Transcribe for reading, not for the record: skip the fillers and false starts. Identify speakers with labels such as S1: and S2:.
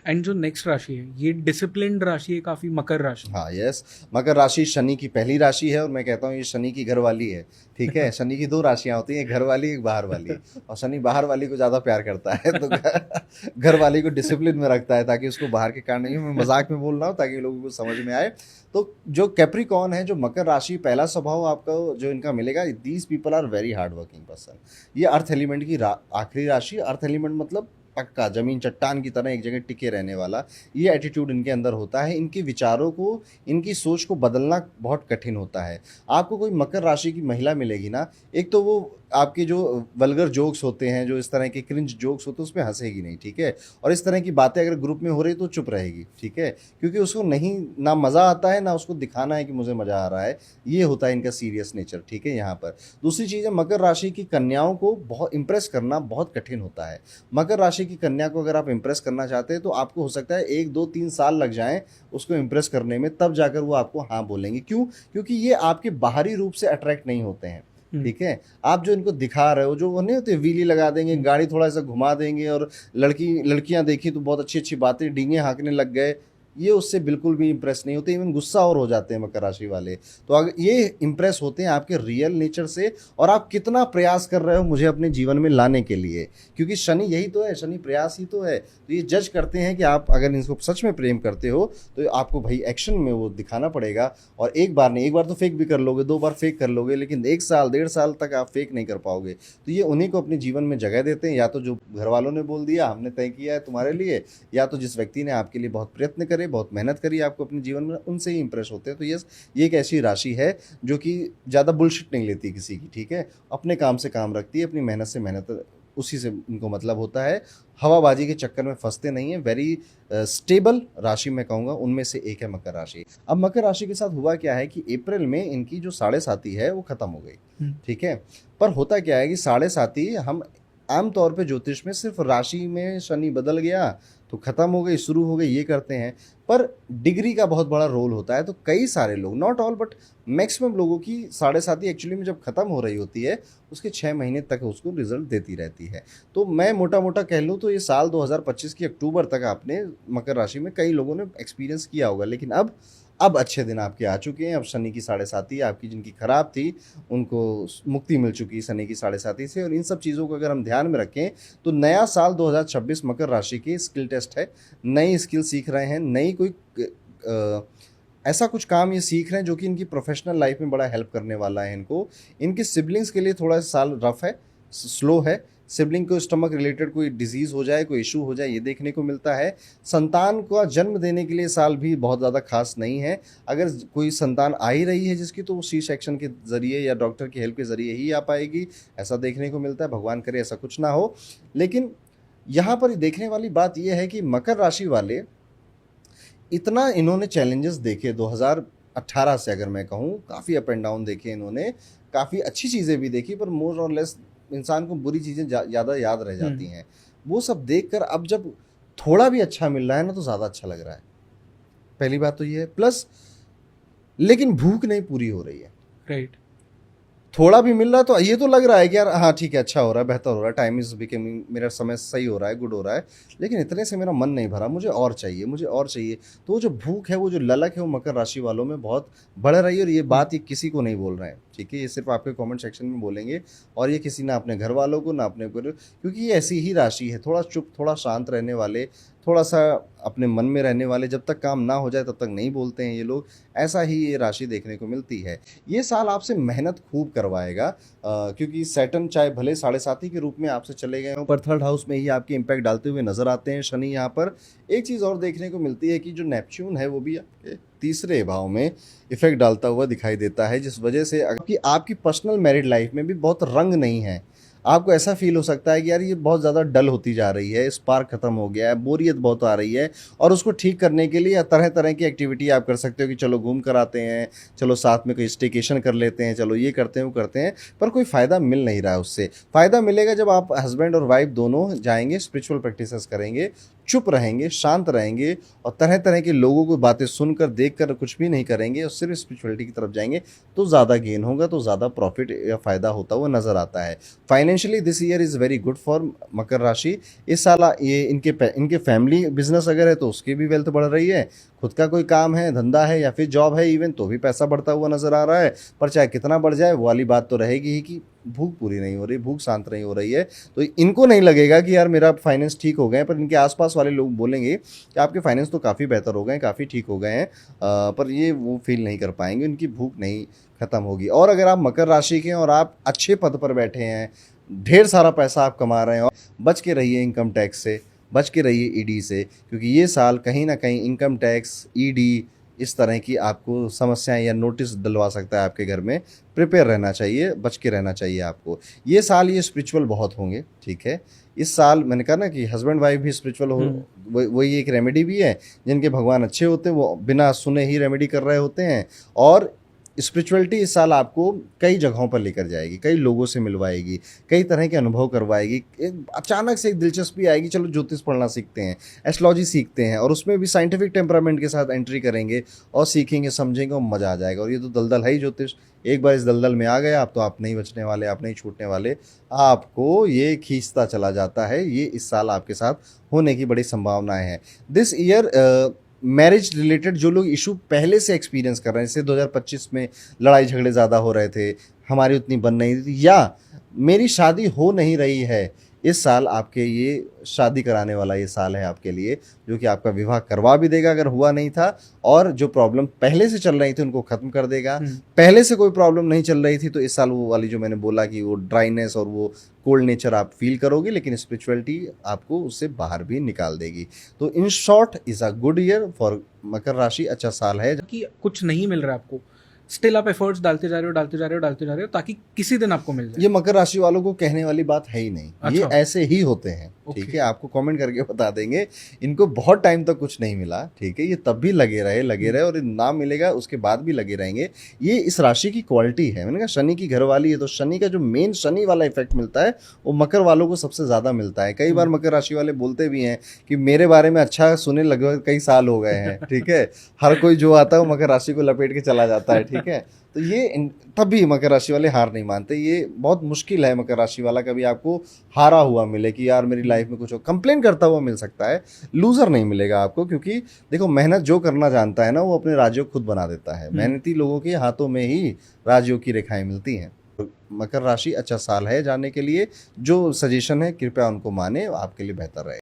S1: And जो next राशि है ये डिसिप्लिन्ड राशि है काफी, मकर राशि।
S2: हाँ यस, मकर राशि शनि की पहली राशि है और मैं कहता हूँ ये शनि की घर वाली है। ठीक है, शनि की दो राशियां होती हैं, एक घर वाली एक बाहर वाली, और शनि बाहर वाली को ज़्यादा प्यार करता है तो घर वाली को डिसिप्लिन में रखता है ताकि उसको बाहर के कारण नहीं, मैं मजाक में बोल रहा हूँ ताकि लोगों को समझ में आए। तो जो कैप्रिकॉर्न है, जो मकर राशि, पहला स्वभाव आपको जो इनका मिलेगा, these people are very hard working person. ये अर्थ एलिमेंट की आखिरी राशि, अर्थ एलिमेंट मतलब पक्का जमीन चट्टान की तरह एक जगह टिके रहने वाला, ये एटीट्यूड इनके अंदर होता है। इनके विचारों को, इनकी सोच को बदलना बहुत कठिन होता है। आपको कोई मकर राशि की महिला मिलेगी ना, एक तो वो आपके जो वल्गर जोक्स होते हैं, जो इस तरह के क्रिंज जोक्स होते हैं, उसमें हंसेगी नहीं, ठीक है, और इस तरह की बातें अगर ग्रुप में हो रही तो चुप रहेगी, ठीक है, क्योंकि उसको नहीं, ना मज़ा आता है ना उसको दिखाना है कि मुझे मज़ा आ रहा है। ये होता है इनका सीरियस नेचर, ठीक है। यहाँ पर दूसरी चीज़ है, मकर राशि की कन्याओं को बहुत इंप्रेस करना बहुत कठिन होता है। मकर राशि की कन्या को अगर आप इंप्रेस करना चाहते हैं तो आपको हो सकता है 1 2 3 साल लग जाएं उसको इंप्रेस करने में, तब जाकर वो आपको हाँ बोलेंगे। क्यों? क्योंकि ये आपके बाहरी रूप से अट्रैक्ट नहीं होते हैं, ठीक है। आप जो इनको दिखा रहे हो, जो वो नहीं होते व्हीली लगा देंगे, गाड़ी थोड़ा सा घुमा देंगे और लड़कियां देखी तो बहुत अच्छी अच्छी बातें, डींगे हाँकने लग गए, ये उससे बिल्कुल भी इंप्रेस नहीं होते, इवन गुस्सा और हो जाते हैं मकर राशि वाले। तो अगर ये इंप्रेस होते हैं आपके रियल नेचर से, और आप कितना प्रयास कर रहे हो मुझे अपने जीवन में लाने के लिए, क्योंकि शनि यही तो है, शनि प्रयास ही तो है। तो ये जज करते हैं कि आप अगर इनको सच में प्रेम करते हो तो आपको भाई एक्शन में वो दिखाना पड़ेगा। और एक बार नहीं, एक बार तो फेक भी कर लोगे, 2 बार फेक कर लोगे, लेकिन 1 साल 1.5 साल तक आप फेक नहीं कर पाओगे। तो ये उन्हीं को अपने जीवन में जगह देते हैं, या तो जो घर वालों ने बोल दिया हमने तय किया है तुम्हारे लिए, या तो जिस व्यक्ति ने आपके लिए बहुत प्रयत्न करे, बहुत मेहनत करी आपको अपने जीवन में, उनसे ही इंप्रेस होते हैं। तो यस, ये एक ऐसी राशि है जो कि ज़्यादा बुलशिट नहीं लेती किसी की, ठीक है, अपने काम से काम रखती है, अपनी मेहनत से मेहनत, उसी से इनको मतलब होता है। हवाबाजी के चक्कर में फंसते नहीं है, वेरी स्टेबल राशि मैं कहूँगा उनमें से एक है मकर राशि। अब मकर राशि के साथ हुआ क्या है कि अप्रैल में इनकी जो साढ़े साथी है वो खत्म हो गई, ठीक है। पर होता क्या है कि साढ़े साथी, हम आमतौर पे ज्योतिष में सिर्फ राशि में शनि बदल गया तो खत्म हो गई, शुरू हो गई, ये करते हैं, पर डिग्री का बहुत बड़ा रोल होता है। तो कई सारे लोग, नॉट ऑल बट मैक्सिमम लोगों की साढ़े साथी एक्चुअली में जब खत्म हो रही होती है उसके 6 महीने तक उसको रिजल्ट देती रहती है। तो मैं मोटा मोटा कह लूँ तो ये साल 2025 की अक्टूबर तक आपने मकर राशि में कई लोगों ने एक्सपीरियंस किया होगा। लेकिन अब अच्छे दिन आपके आ चुके हैं। अब शनि की साढ़े साथी आपकी जिनकी खराब थी उनको मुक्ति मिल चुकी है शनि की साढ़े साथी से। और इन सब चीज़ों को अगर हम ध्यान में रखें तो नया साल 2026 मकर राशि की स्किल टेस्ट है। नई स्किल सीख रहे हैं, नई कोई ऐसा कुछ काम ये सीख रहे हैं जो कि इनकी प्रोफेशनल लाइफ में बड़ा हेल्प करने वाला है इनको। इनके सिबलिंग्स के लिए थोड़ा साल रफ है, स्लो है। सिबलिंग को स्टमक रिलेटेड कोई डिजीज़ हो जाए, कोई इशू हो जाए, ये देखने को मिलता है। संतान को जन्म देने के लिए साल भी बहुत ज़्यादा खास नहीं है। अगर कोई संतान आ ही रही है जिसकी, तो वो सी सेक्शन के ज़रिए या डॉक्टर की हेल्प के ज़रिए ही आ पाएगी, ऐसा देखने को मिलता है। भगवान करे ऐसा कुछ ना हो। लेकिन यहाँ पर देखने वाली बात यह है कि मकर राशि वाले, इतना इन्होंने चैलेंजेस देखे 2018 से, अगर मैं कहूँ काफ़ी अप एंड डाउन देखे इन्होंने, काफ़ी अच्छी चीज़ें भी देखी, पर मोर और लेस इंसान को बुरी चीज़ें ज़्यादा याद रह जाती हैं। वो सब देखकर अब जब थोड़ा भी अच्छा मिल रहा है ना तो ज़्यादा अच्छा लग रहा है। पहली बात तो ये है, प्लस लेकिन भूख नहीं पूरी हो रही है।
S1: राइट।
S2: थोड़ा भी मिल रहा है तो ये तो लग रहा है कि यार हाँ ठीक है, अच्छा हो रहा है, बेहतर हो रहा है, टाइम इज बिकमिंग, मेरा समय सही हो रहा है, गुड हो रहा है, लेकिन इतने से मेरा मन नहीं भरा, मुझे और चाहिए, मुझे और चाहिए। तो वो जो भूख है, वो जो ललक है, वो मकर राशि वालों में बहुत बढ़ रही है। और ये बात ये किसी को नहीं बोल रहे हैं, ठीक है, ये सिर्फ आपके कमेंट सेक्शन में बोलेंगे। और ये किसी ना अपने घर वालों को ना अपने को, क्योंकि ये ऐसी ही राशि है, थोड़ा चुप, थोड़ा शांत रहने वाले, थोड़ा सा अपने मन में रहने वाले, जब तक काम ना हो जाए तब तक नहीं बोलते हैं ये लोग। ऐसा ही ये राशि देखने को मिलती है। ये साल आपसे मेहनत खूब करवाएगा, क्योंकि सैटर्न चाहे भले साढ़े साथी के रूप में आपसे चले गए हों, पर थर्ड हाउस में ही आपके इम्पैक्ट डालते हुए नजर आते हैं शनि। यहाँ पर एक चीज़ और देखने को मिलती है कि जो नेपच्यून है वो भी आपके तीसरे भाव में इफेक्ट डालता हुआ दिखाई देता है, जिस वजह से आपकी पर्सनल मैरिड लाइफ में भी बहुत रंग नहीं है। आपको ऐसा फील हो सकता है कि यार ये बहुत ज़्यादा डल होती जा रही है, स्पार्क खत्म हो गया है, बोरियत बहुत आ रही है। और उसको ठीक करने के लिए तरह तरह की एक्टिविटी आप कर सकते हो कि चलो घूम कर आते हैं, चलो साथ में कोई स्टेकेशन कर लेते हैं, चलो ये करते हैं वो करते हैं, पर कोई फ़ायदा मिल नहीं रहा है उससे। फ़ायदा मिलेगा जब आप हस्बैंड और वाइफ दोनों जाएंगे, स्पिरिचुअल प्रैक्टिसेस करेंगे, चुप रहेंगे, शांत रहेंगे और तरह तरह के लोगों को बातें सुनकर देखकर कुछ भी नहीं करेंगे और सिर्फ स्पिरिचुअलिटी की तरफ जाएंगे तो ज़्यादा गेन होगा, तो ज़्यादा प्रॉफिट या फ़ायदा होता हुआ नज़र आता है। Financially this year is very good for Makar rashi. इस साल ये इनके फैमिली बिजनेस अगर है तो उसकी भी वेल्थ बढ़ रही है, खुद का कोई काम है, धंधा है या फिर जॉब है इवन, तो भी पैसा बढ़ता हुआ नज़र आ रहा है। पर चाहे कितना बढ़ जाए वो वाली बात तो रहेगी ही कि भूख पूरी नहीं हो रही, भूख शांत नहीं हो रही है। तो इनको नहीं लगेगा कि यार मेरा फाइनेंस ठीक हो गए, पर इनके आसपास वाले लोग बोलेंगे कि आपके फाइनेंस तो काफ़ी बेहतर हो गए, काफ़ी ठीक हो गए हैं, पर ये वो फील नहीं कर पाएंगे, उनकी भूख नहीं खत्म होगी। और अगर आप मकर राशि के हैं और आप अच्छे पद पर बैठे हैं, ढेर सारा पैसा आप कमा रहे हैं, और बच के रहिए इनकम टैक्स से, बच के रहिए ईडी से, क्योंकि ये साल कहीं ना कहीं इनकम टैक्स, ईडी, इस तरह की आपको समस्याएं या नोटिस डलवा सकता है आपके घर में। प्रिपेयर रहना चाहिए, बच के रहना चाहिए आपको। ये साल ये स्पिरिचुअल बहुत होंगे, ठीक है। इस साल मैंने कहा ना कि हस्बैंड वाइफ भी स्पिरिचुअल हो, वही एक रेमेडी भी है। जिनके भगवान अच्छे होते हैं वो बिना सुने ही रेमेडी कर रहे होते हैं। और स्पिरिचुअलिटी इस साल आपको कई जगहों पर लेकर जाएगी, कई लोगों से मिलवाएगी, कई तरह के अनुभव करवाएगी। अचानक से एक दिलचस्पी आएगी, चलो ज्योतिष पढ़ना सीखते हैं, एस्ट्रोलॉजी सीखते हैं, और उसमें भी साइंटिफिक टेम्परामेंट के साथ एंट्री करेंगे और सीखेंगे, समझेंगे और मज़ा आ जाएगा। और ये तो दलदल है ही ज्योतिष। एक बार इस दलदल में आ गए आप तो आप नहीं बचने वाले, आप नहीं छूटने वाले, आपको ये खींचता चला जाता है। ये इस साल आपके साथ होने की बड़ी संभावनाएं हैं। दिस ईयर मैरिज रिलेटेड जो लोग इशू पहले से एक्सपीरियंस कर रहे हैं, जैसे 2025 में लड़ाई झगड़े ज़्यादा हो रहे थे, हमारी उतनी बन नहीं थी, या मेरी शादी हो नहीं रही है, इस साल आपके ये शादी कराने वाला ये साल है आपके लिए, जो कि आपका विवाह करवा भी देगा अगर हुआ नहीं था, और जो प्रॉब्लम पहले से चल रही थी उनको ख़त्म कर देगा। पहले से कोई प्रॉब्लम नहीं चल रही थी तो इस साल वो वाली जो मैंने बोला कि वो ड्राइनेस और वो कोल्ड नेचर आप फील करोगे, लेकिन स्पिरिचुअलिटी आपको उससे बाहर भी निकाल देगी। तो in short is a good year for Makar rashi. अच्छा साल है।
S1: कि कुछ नहीं मिल रहा आपको, स्टिल आप एफर्ट्स डालते जा रहे हो, डालते जा रहे हो, डालते जा रहे हो, ताकि किसी दिन आपको मिल जाए।
S2: ये मकर राशि वालों को कहने वाली बात है ही नहीं।
S1: अच्छा।
S2: ये ऐसे ही होते हैं, ठीक है। आपको कमेंट करके बता देंगे, इनको बहुत टाइम तक कुछ नहीं मिला, ठीक है। ये तब भी लगे रहे और ना मिलेगा उसके बाद भी लगे रहेंगे। ये इस राशि की क्वालिटी है। मैंने कहा शनि की घर वाली है, तो शनि का जो मेन शनि वाला इफेक्ट मिलता है वो मकर वालों को सबसे ज़्यादा मिलता है। कई बार मकर राशि वाले बोलते भी हैं कि मेरे बारे में अच्छा सुने लगभग कई साल हो गए हैं, ठीक है। हर कोई जो आता है वो मकर राशि को लपेट के चला जाता है, ठीक है। तो ये तब भी मकर राशि वाले हार नहीं मानते। ये बहुत मुश्किल है मकर राशि वाला कभी आपको हारा हुआ मिले कि यार मेरी लाइफ में कुछ हो, कंप्लेन करता हुआ मिल सकता है, लूजर नहीं मिलेगा आपको। क्योंकि देखो मेहनत जो करना जानता है ना वो अपने राजयोग खुद बना देता है। मेहनती लोगों के हाथों में ही राजयोग की रेखाएं मिलती हैं। तो मकर राशि अच्छा साल है जानने के लिए। जो सजेशन है कृपया उनको माने, आपके लिए बेहतर रहे।